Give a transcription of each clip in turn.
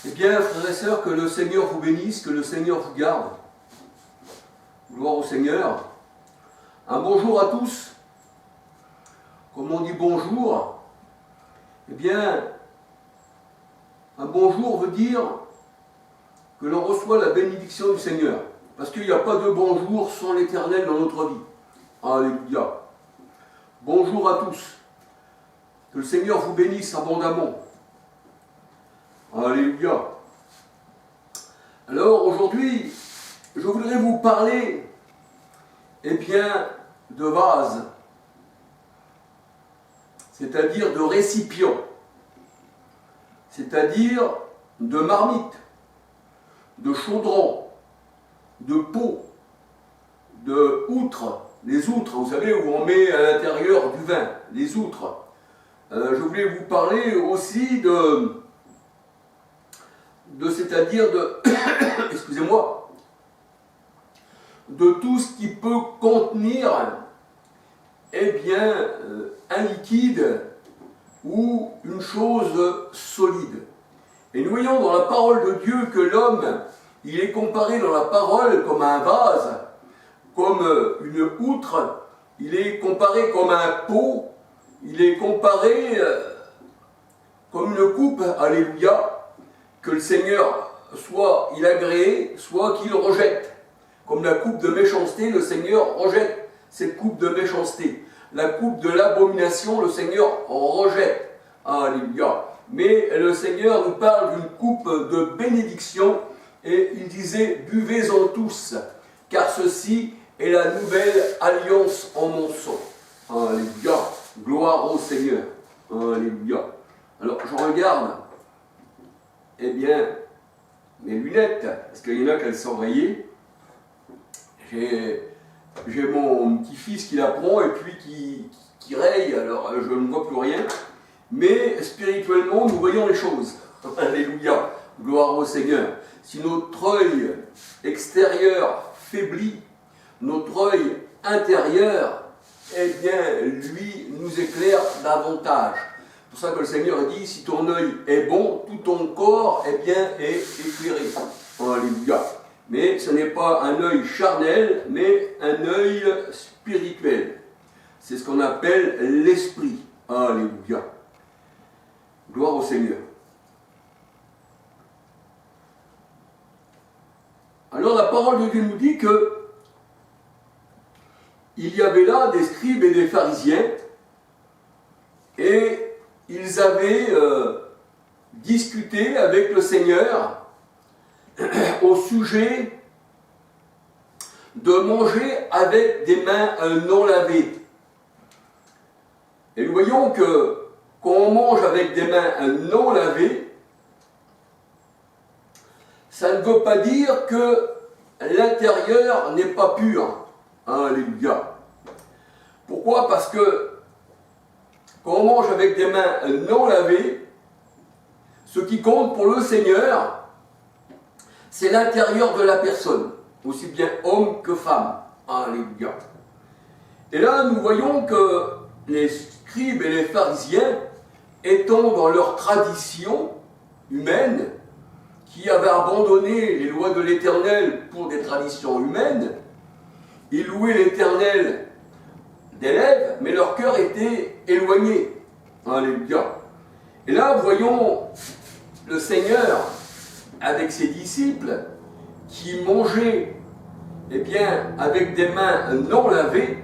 Eh bien, frères et sœurs, que le Seigneur vous bénisse, que le Seigneur vous garde. Gloire au Seigneur. Un bonjour à tous. Comme on dit bonjour, eh bien, un bonjour veut dire que l'on reçoit la bénédiction du Seigneur. Parce qu'il n'y a pas de bonjour sans l'Éternel dans notre vie. Alléluia. Bonjour à tous. Que le Seigneur vous bénisse abondamment. Alléluia. Alors aujourd'hui, je voudrais vous parler, eh bien, de vase, c'est-à-dire de récipient, c'est-à-dire de marmite, de chaudron, de pot, de outre, les outres, vous savez, où on met à l'intérieur du vin, les outres. Je voulais vous parler aussi c'est-à-dire de, excusez-moi, de tout ce qui peut contenir, eh bien, un liquide ou une chose solide. Et nous voyons dans la parole de Dieu que l'homme, il est comparé dans la parole comme un vase, comme une outre, il est comparé comme un pot, il est comparé comme une coupe, alléluia, que le Seigneur, soit il agrée, soit qu'il rejette. Comme la coupe de méchanceté, le Seigneur rejette cette coupe de méchanceté. La coupe de l'abomination, le Seigneur rejette. Alléluia. Mais le Seigneur nous parle d'une coupe de bénédiction et il disait « Buvez-en tous, car ceci est la nouvelle alliance en mon sang. » Alléluia. Gloire au Seigneur. Alléluia. Alors je regarde, eh bien, mes lunettes, parce qu'il y en a qu'elles sont rayées. J'ai mon petit-fils qui la prend et puis qui raye, alors je ne vois plus rien. Mais spirituellement, nous voyons les choses. Alléluia. Gloire au Seigneur. Si notre œil extérieur faiblit, notre œil intérieur, eh bien, lui nous éclaire davantage. C'est pour ça que le Seigneur dit, si ton œil est bon, tout ton corps, eh bien, est éclairé. Alléluia. Mais ce n'est pas un œil charnel, mais un œil spirituel. C'est ce qu'on appelle l'esprit. Alléluia. Gloire au Seigneur. Alors la parole de Dieu nous dit que il y avait là des scribes et des pharisiens et ils avaient discuté avec le Seigneur au sujet de manger avec des mains non lavées. Et nous voyons que quand on mange avec des mains non lavées, ça ne veut pas dire que l'intérieur n'est pas pur. Alléluia. Pourquoi? Parce que quand on mange avec des mains non lavées, ce qui compte pour le Seigneur, c'est l'intérieur de la personne, aussi bien homme que femme. Alléluia. Et là, nous voyons que les scribes et les pharisiens, étant dans leur tradition humaine, qui avaient abandonné les lois de l'Éternel pour des traditions humaines, ils louaient l'Éternel des lèvres, mais leur cœur était éloigné. Alléluia. Et là, voyons le Seigneur avec ses disciples qui mangeaient, eh bien, avec des mains non lavées,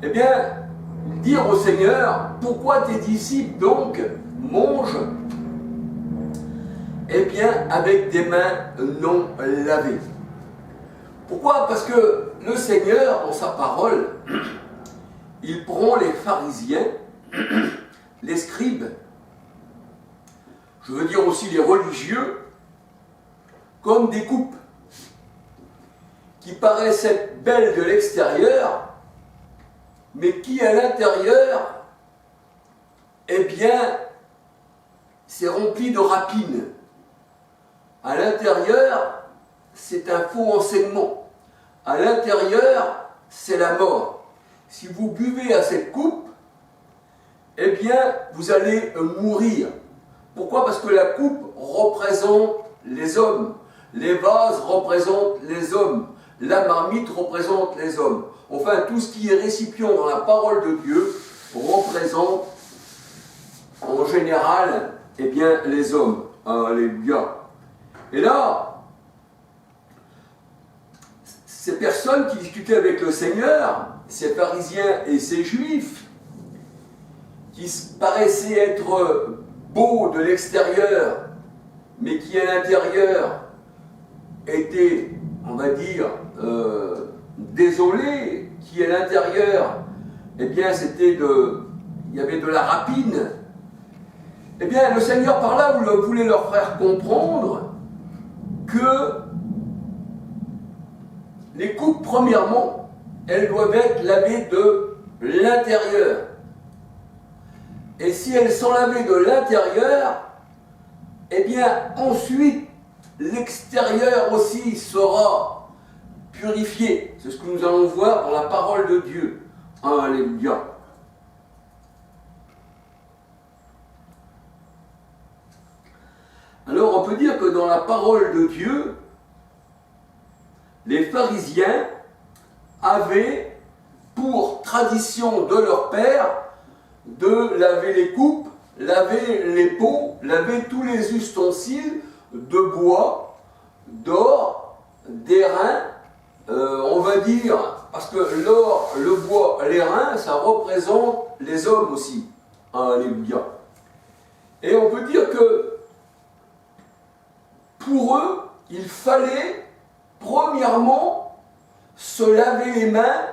eh bien, dire au Seigneur, pourquoi tes disciples donc mangent, eh bien, avec des mains non lavées? Pourquoi? Parce que le Seigneur, dans sa parole, il prend les pharisiens, les scribes, je veux dire aussi les religieux, comme des coupes qui paraissaient belles de l'extérieur, mais qui à l'intérieur, eh bien, c'est rempli de rapines. À l'intérieur, c'est un faux enseignement. À l'intérieur, c'est la mort. Si vous buvez à cette coupe, eh bien, vous allez mourir. Pourquoi? Parce que la coupe représente les hommes. Les vases représentent les hommes. La marmite représente les hommes. Enfin, tout ce qui est récipient dans la parole de Dieu représente en général, eh bien, les hommes. Alléluia. Et là, ces personnes qui discutaient avec le Seigneur, ces pharisiens et ces juifs, qui paraissaient être beaux de l'extérieur, mais qui à l'intérieur étaient, on va dire, désolés, qui à l'intérieur, eh bien, il y avait de la rapine. Eh bien, le Seigneur par là voulait leur faire comprendre que les coupes, premièrement, elles doivent être lavées de l'intérieur. Et si elles sont lavées de l'intérieur, eh bien, ensuite, l'extérieur aussi sera purifié. C'est ce que nous allons voir dans la parole de Dieu. Alléluia. Alors, on peut dire que dans la parole de Dieu, les pharisiens avaient pour tradition de leur père de laver les coupes, laver les pots, laver tous les ustensiles de bois, d'or, d'airain, on va dire, parce que l'or, le bois, l'airain, ça représente les hommes aussi. Alléluia. Et on peut dire que pour eux, il fallait premièrement se laver les mains,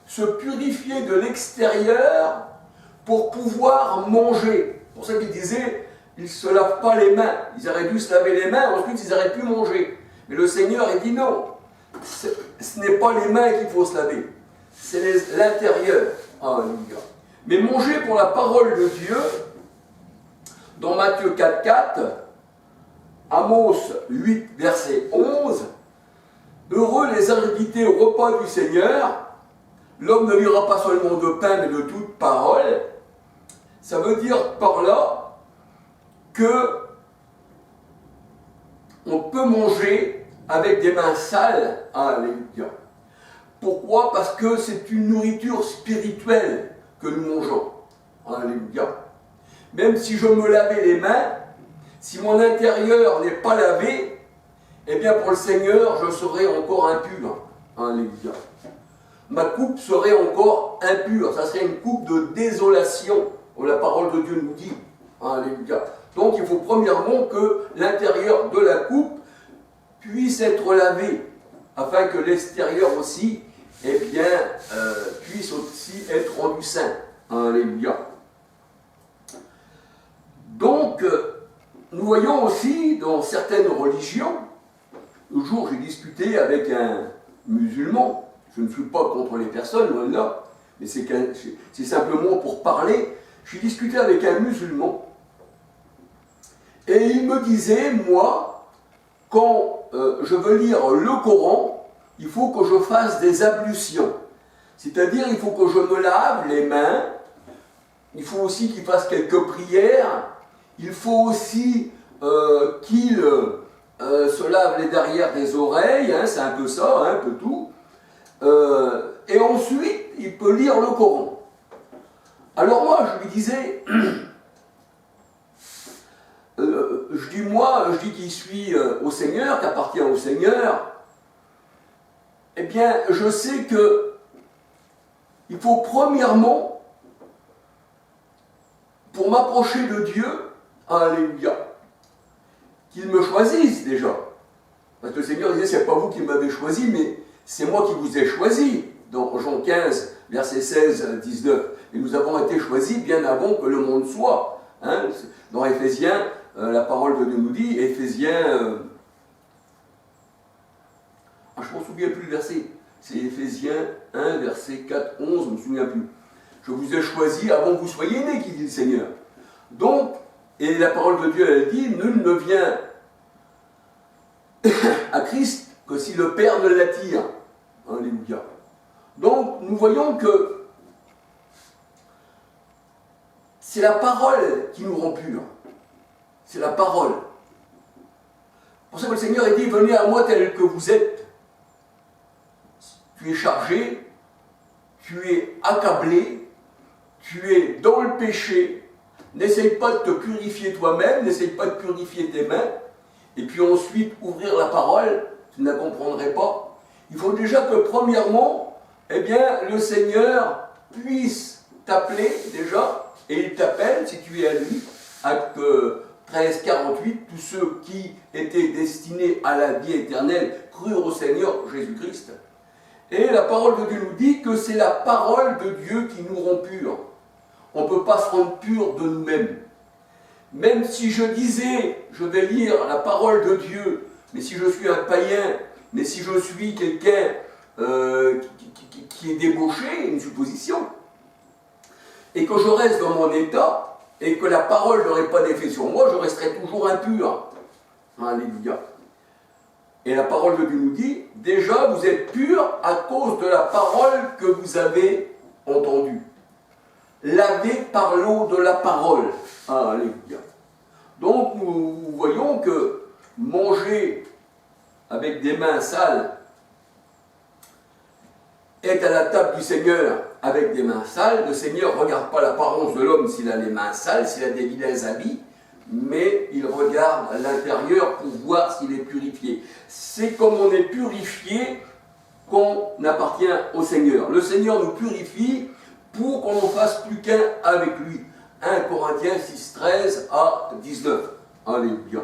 se purifier de l'extérieur pour pouvoir manger. C'est pour ça qu'ils disaient, ils ne se lavent pas les mains. Ils auraient dû se laver les mains, ensuite ils auraient pu manger. Mais le Seigneur, il dit non, ce n'est pas les mains qu'il faut se laver, c'est l'intérieur. Alléluia. Mais manger pour la parole de Dieu, dans Matthieu 4,4, Amos 8, verset 11, heureux les invités au repas du Seigneur, l'homme ne vivra pas seulement de pain, mais de toute parole. Ça veut dire par là que on peut manger avec des mains sales. Alléluia. Pourquoi? Parce que c'est une nourriture spirituelle que nous mangeons. Alléluia. Même si je me lavais les mains, si mon intérieur n'est pas lavé, eh bien pour le Seigneur, je serai encore impur. Alléluia. Ma coupe serait encore impure. Ça serait une coupe de désolation, comme la parole de Dieu nous dit. Alléluia. Donc il faut premièrement que l'intérieur de la coupe puisse être lavé, afin que l'extérieur aussi, eh bien, puisse aussi être rendu saint. Alléluia. Donc, nous voyons aussi dans certaines religions, le jour j'ai discuté avec un musulman, je ne suis pas contre les personnes, loin de là, mais c'est simplement pour parler, j'ai discuté avec un musulman, et il me disait, moi, quand je veux lire le Coran, il faut que je fasse des ablutions. C'est-à-dire, il faut que je me lave les mains, il faut aussi qu'il fasse quelques prières, il faut aussi qu'il se lave les derrière des oreilles, hein, c'est un peu ça, hein, un peu tout. Et ensuite, il peut lire le Coran. Alors moi, je lui disais, je dis qu'il suit au Seigneur, qu'appartient au Seigneur, eh bien, je sais que il faut premièrement, pour m'approcher de Dieu, alléluia, qu'il me choisisse déjà. Parce que le Seigneur disait, c'est pas vous qui m'avez choisi, mais c'est moi qui vous ai choisi. Dans Jean 15, verset 16, 19. Et nous avons été choisis bien avant que le monde soit. Hein. Dans Éphésiens, la parole de Dieu nous dit, Éphésiens... je ne me souviens plus le verset. C'est Éphésiens 1, verset 4, 11, je ne me souviens plus. Je vous ai choisi avant que vous soyez nés, qui dit le Seigneur. Donc, et la parole de Dieu, elle dit, nul ne vient à Christ que si le Père ne l'attire. Alléluia. Donc, nous voyons que c'est la parole qui nous rend purs. C'est la parole. pour ça que le Seigneur a dit, venez à moi tel que vous êtes. Tu es chargé, tu es accablé, tu es dans le péché. N'essaye pas de te purifier toi-même, n'essaye pas de purifier tes mains, et puis ensuite ouvrir la parole, tu ne la comprendrais pas. Il faut déjà que premièrement, eh bien, le Seigneur puisse t'appeler déjà, et il t'appelle si tu es à lui. Acte 13, 48, tous ceux qui étaient destinés à la vie éternelle crurent au Seigneur Jésus-Christ. Et la parole de Dieu nous dit que c'est la parole de Dieu qui nous rend purs. On ne peut pas se rendre pur de nous-mêmes. Même si je disais, je vais lire la parole de Dieu, mais si je suis un païen, mais si je suis quelqu'un qui est débauché, une supposition, et que je reste dans mon état, et que la parole n'aurait pas d'effet sur moi, je resterai toujours impur. Alléluia. Et la parole de Dieu nous dit, déjà vous êtes purs à cause de la parole que vous avez entendue. Lavé par l'eau de la parole. Alléluia. Donc nous voyons que manger avec des mains sales est à la table du Seigneur avec des mains sales. Le Seigneur ne regarde pas l'apparence de l'homme s'il a les mains sales, s'il a des vilains habits, mais il regarde l'intérieur pour voir s'il est purifié. C'est comme on est purifié qu'on appartient au Seigneur. Le Seigneur nous purifie pour qu'on n'en fasse plus qu'un avec lui. 1 Corinthiens 6, 13 à 19. Alléluia.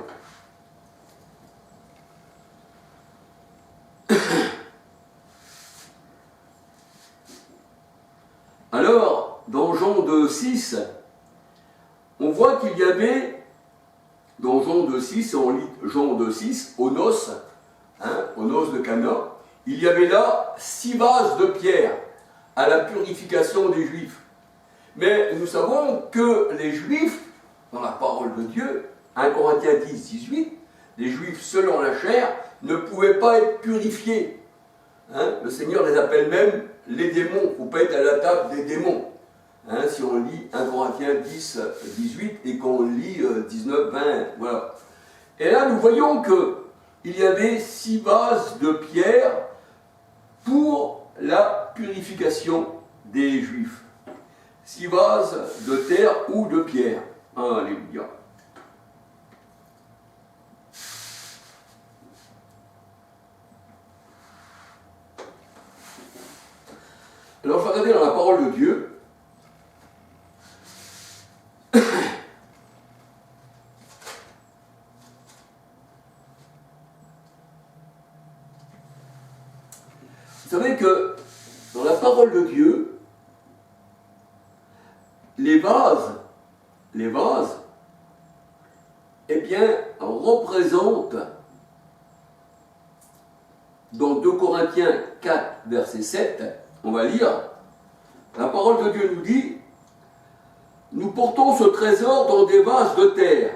Alors, dans Jean 2,6, on voit qu'il y avait, dans Jean 2,6, on lit Jean 2,6, aux noces de Cana, il y avait là 6 vases de pierre à la purification des Juifs. Mais nous savons que les Juifs, dans la parole de Dieu, 1 Corinthiens 10, 18, les Juifs selon la chair ne pouvaient pas être purifiés. Le Seigneur les appelle même les démons. Il ne faut pas être à la table des démons. Si on lit 1 Corinthiens 10, 18 et qu'on lit 19, 20, voilà. Et là, nous voyons qu'il y avait 6 vases de pierre pour la purification des Juifs. 6 vases de terre ou de pierre. Alléluia. Alors, je vais regarder dans la parole de Dieu. Vous savez que dans la parole de Dieu, les vases, eh bien, représentent, dans 2 Corinthiens 4, verset 7, on va lire, la parole de Dieu nous dit, nous portons ce trésor dans des vases de terre,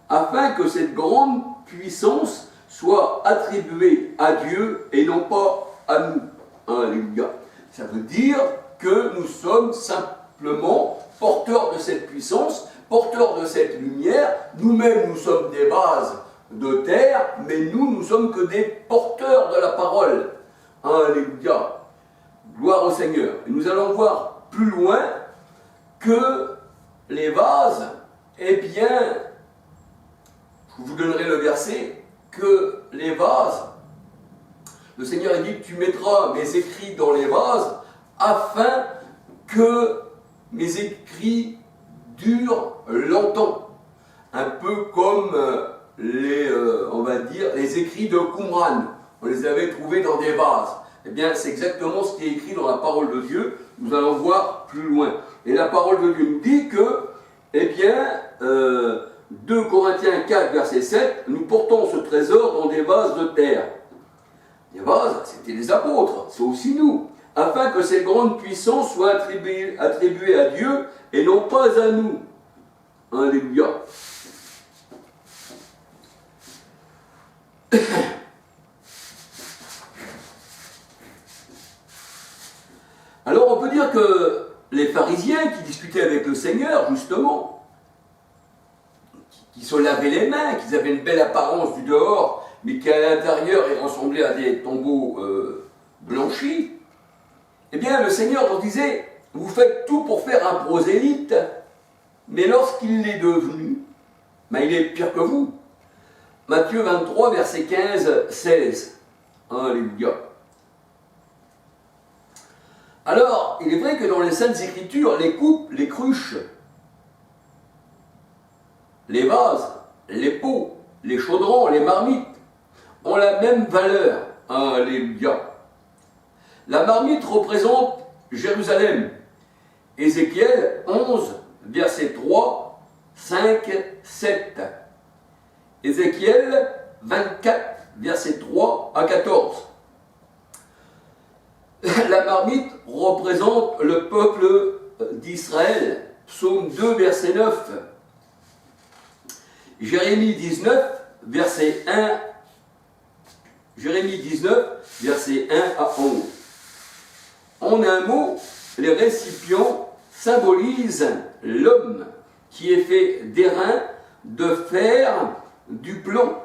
afin que cette grande puissance soit attribuée à Dieu et non pas à nous. Alléluia. Ça veut dire que nous sommes simplement porteurs de cette puissance, porteurs de cette lumière. Nous-mêmes, nous sommes des vases de terre, mais nous sommes que des porteurs de la parole. Alléluia. Gloire au Seigneur. Et nous allons voir plus loin que les vases, eh bien, je vous donnerai le verset, que les vases, le Seigneur a dit, tu mettras mes écrits dans les vases, afin que mes écrits durent longtemps. Un peu comme on va dire, les écrits de Qumran. On les avait trouvés dans des vases. Eh bien, c'est exactement ce qui est écrit dans la parole de Dieu. Nous allons voir plus loin. Et la parole de Dieu nous dit que, eh bien, 2 Corinthiens 4, verset 7, nous portons ce trésor dans des vases de terre. Les vases, c'était les apôtres, c'est aussi nous, afin que cette grande puissance soit attribuée à Dieu et non pas à nous. Alléluia. Alors on peut dire que les pharisiens qui discutaient avec le Seigneur, justement, qui se lavaient les mains, qu'ils avaient une belle apparence du dehors, mais qui à l'intérieur ils ressemblaient à des tombeaux blanchis, eh bien le Seigneur leur disait, vous faites tout pour faire un prosélyte, mais lorsqu'il l'est devenu, ben, il est pire que vous. Matthieu 23, verset 15-16. Alléluia. Alors, il est vrai que dans les Saintes Écritures, les coupes, les cruches, les vases, les pots, les chaudrons, les marmites ont la même valeur. Alléluia. La marmite représente Jérusalem. Ézéchiel 11, verset 3, 5, 7. Ézéchiel 24, verset 3 à 14. La marmite représente le peuple d'Israël. Psaume 2, verset 9. Jérémie 19, verset 1. Jérémie 19, verset 1 à 11. En un mot, les récipients symbolisent l'homme qui est fait d'airain, de fer, du plomb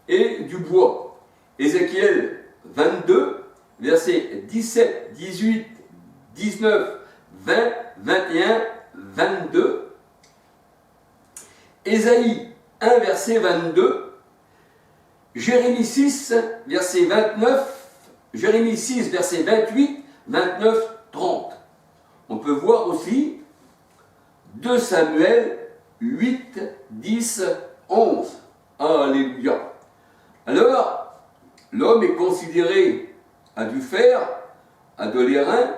et du bois. Ézéchiel 22, versets 17, 18, 19, 20, 21, 22. Ésaïe 1, verset 22. Jérémie 6, verset 29. Jérémie 6, verset 28, 29, 30. On peut voir aussi 2 Samuel 8, 10, 11. Alléluia. Alors, l'homme est considéré à du fer, à de l'airain,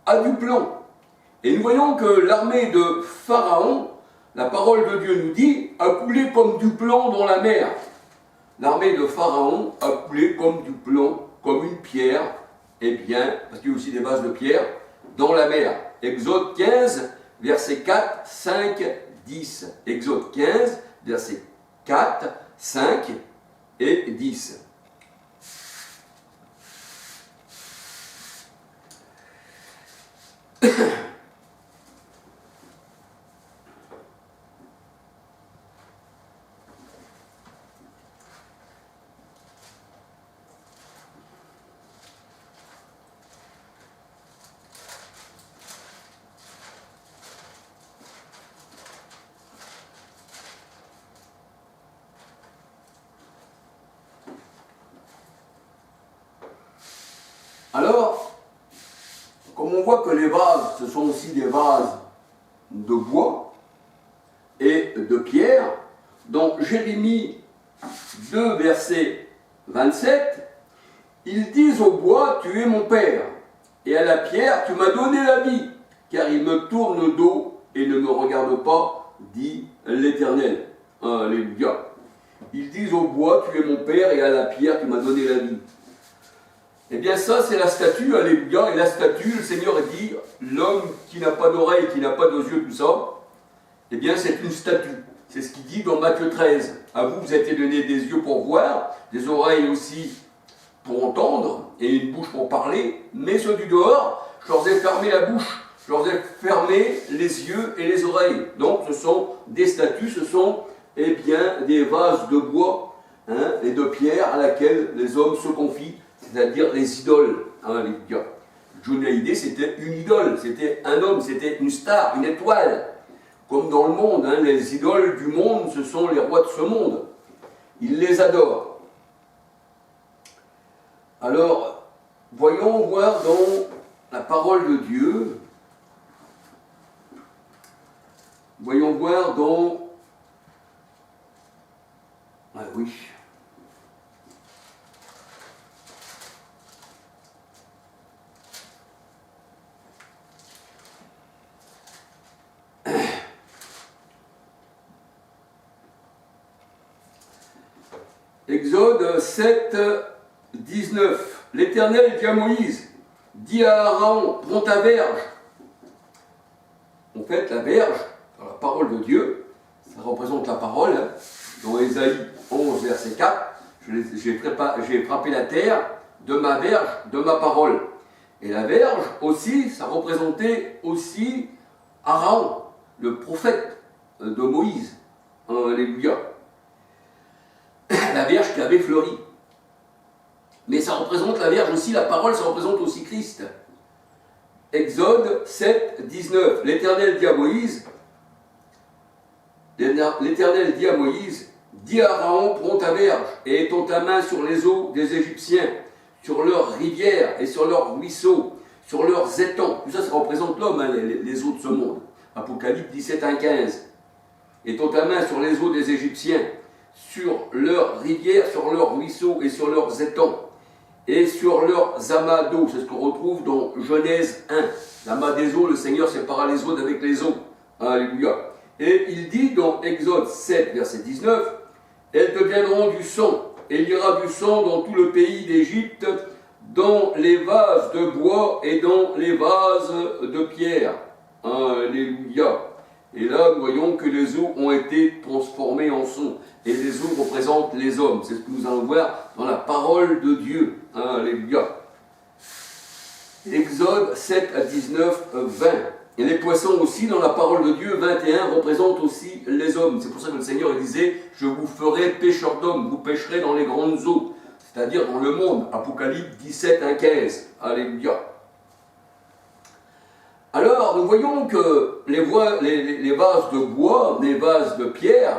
à du plomb. Et nous voyons que l'armée de Pharaon, la parole de Dieu nous dit, a coulé comme du plomb dans la mer. L'armée de Pharaon a coulé comme du plomb, comme une pierre, eh bien, parce qu'il y a aussi des vases de pierre, dans la mer. Exode 15, verset 4, 5, 10. Exode 15, verset 4, 5 et 10. Alors, comme on voit que les vases, ce sont aussi des vases de bois et de pierre, donc Jérémie 2, verset 27, ils disent au bois, tu es mon père, et à la pierre, tu m'as donné la vie, car il me tourne le dos et ne me regarde pas, dit l'Éternel. Alléluia. Ils disent au bois, tu es mon père, et à la pierre, tu m'as donné la vie. Eh bien ça, c'est la statue, alléluia, et la statue, le Seigneur dit, l'homme qui n'a pas d'oreille, qui n'a pas de yeux, tout ça, eh bien c'est une statue. C'est ce qu'il dit dans Matthieu 13. À vous, vous êtes donné des yeux pour voir, des oreilles aussi pour entendre, et une bouche pour parler, mais ceux du dehors, je leur ai fermé la bouche, je leur ai fermé les yeux et les oreilles. Donc ce sont des statues, ce sont, eh bien, des vases de bois et de pierre à laquelle les hommes se confient, c'est-à-dire les idoles. Alléluia. Johnny Hallyday, c'était une idole, c'était un homme, c'était une star, une étoile. Comme dans le monde, les idoles du monde, ce sont les rois de ce monde. Ils les adorent. Alors, voyons voir dans la parole de Dieu, voyons voir dans... Ah oui. Exode 7, 19. L'Éternel dit à Moïse, dit à Aaron, prends ta verge. En fait, la verge, dans la parole de Dieu, ça représente la parole. Dans Ésaïe 11, verset 4, j'ai frappé la terre de ma verge, de ma parole. Et la verge aussi, ça représentait aussi Aaron. le prophète de Moïse. Alléluia. La Vierge qui avait fleuri. Mais ça représente la Vierge aussi, la parole, ça représente aussi Christ. Exode 7, 19. L'Éternel dit à Moïse, dis à Aaron, prends ta verge et étends ta main sur les eaux des Égyptiens, sur leurs rivières et sur leurs ruisseaux, sur leurs étangs. Tout ça, ça représente l'homme, hein, les eaux de ce monde. Apocalypse 17, 1, 15. Étends ta main sur les eaux des Égyptiens, sur leurs rivières, sur leurs ruisseaux et sur leurs étangs, et sur leurs amas d'eau. C'est ce qu'on retrouve dans Genèse 1. L'amas des eaux, le Seigneur sépara les eaux d'avec les eaux. Alléluia. Et il dit dans Exode 7, verset 19, « Elles deviendront du sang, et il y aura du sang dans tout le pays d'Égypte, dans les vases de bois et dans les vases de pierre. » Alléluia. Et là, nous voyons que les eaux ont été transformées en sang. Et les eaux représentent les hommes. C'est ce que nous allons voir dans la parole de Dieu. Alléluia. Exode 7 à 19, 20. Et les poissons aussi, dans la parole de Dieu, 21, représentent aussi les hommes. C'est pour ça que le Seigneur disait, je vous ferai pêcheurs d'hommes, vous pêcherez dans les grandes eaux. C'est-à-dire dans le monde. Apocalypse 17, 1, 15. Alléluia. Alors, nous voyons que les vases de bois, les vases de pierre,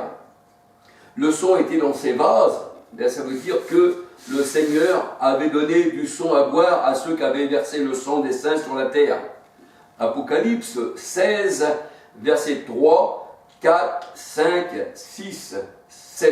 le sang était dans ces vases. Bien, ça veut dire que le Seigneur avait donné du sang à boire à ceux qui avaient versé le sang des saints sur la terre. Apocalypse 16, versets 3, 4, 5, 6,